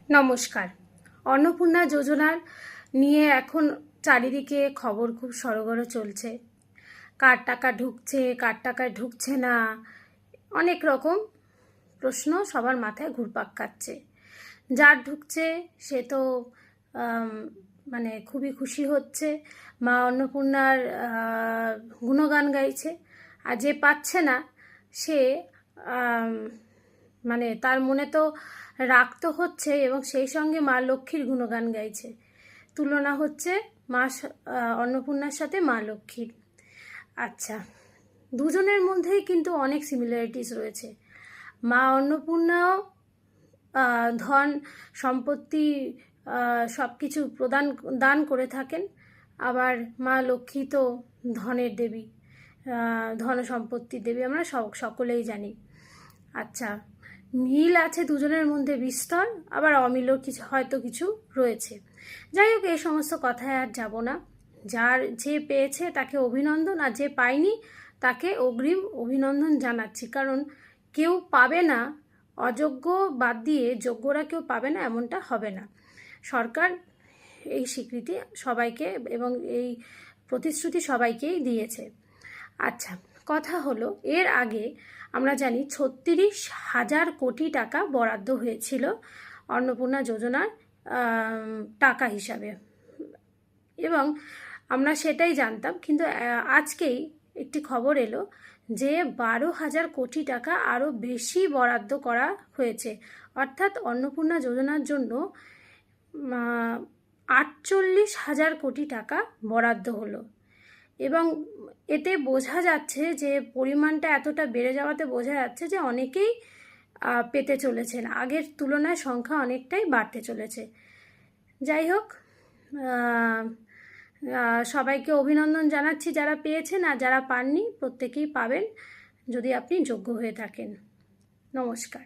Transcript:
নমস্কার। অন্নপূর্ণা যোজনার নিয়ে এখন চারিদিকে খবর খুব সরগর চলছে। কার টাকা ঢুকছে, কার টাকা ঢুকছে না, অনেক রকম প্রশ্ন সবার মাথায় ঘুরপাক খাচ্ছে। যার ঢুকছে সে তো মানে খুবই খুশি হচ্ছে, মা অন্নপূর্ণার গুণগান গাইছে। আর যে পাচ্ছে না সে মানে তার মনে তো রাগ তো হচ্ছে এবং সেই সঙ্গে মা লক্ষ্মীর গুণগান গাইছে। তুলনা হচ্ছে মা অন্নপূর্ণার সাথে মা লক্ষ্মীর। আচ্ছা, দুজনের মধ্যেই কিন্তু অনেক সিমিলারিটিস রয়েছে। মা অন্নপূর্ণাও ধন সম্পত্তি সব কিছু দান করে থাকেন, আবার মা লক্ষ্মী তো ধনের দেবী, ধন সম্পত্তির দেবী, আমরা সকলেই জানি। আচ্ছা, মিল আছে দুজনের মধ্যে বিস্তর, আবার অমিলও হয়তো কিছু রয়েছে। যাই হোক, এই সমস্ত কথায় আর যাব না। যে পেয়েছে তাকে অভিনন্দন, আর যে পায়নি তাকে অগ্রিম অভিনন্দন জানাচ্ছি। কারণ কেউ পাবে না, অযোগ্য বাদ দিয়ে যোগ্যরা কেউ পাবে না, এমনটা হবে না। সরকার এই স্বীকৃতি সবাইকে এবং এই প্রতিশ্রুতি সবাইকেই দিয়েছে। আচ্ছা, কথা হলো, এর আগে আমরা জানি 36,000 কোটি টাকা বরাদ্দ হয়েছিল অন্নপূর্ণা যোজনার টাকা হিসাবে, এবং আমরা সেটাই জানতাম। কিন্তু আজকেই একটি খবর এলো যে 12,000 কোটি টাকা আরও বেশি বরাদ্দ করা হয়েছে। অর্থাৎ অন্নপূর্ণা যোজনার জন্য 48,000 কোটি টাকা বরাদ্দ হলো। এবং এতে বোঝা যাচ্ছে যে পরিমাণটা এতটা বেড়ে যাওয়াতে বোঝা যাচ্ছে যে অনেকেই পেতে চলেছেন, আগের তুলনায় সংখ্যা অনেকটাই বাড়তে চলেছে। যাই হোক, সবাইকে অভিনন্দন জানাচ্ছি যারা পেয়েছেন, আর যারা পাননি প্রত্যেকেই পাবেন যদি আপনি যোগ্য হয়ে থাকেন। নমস্কার।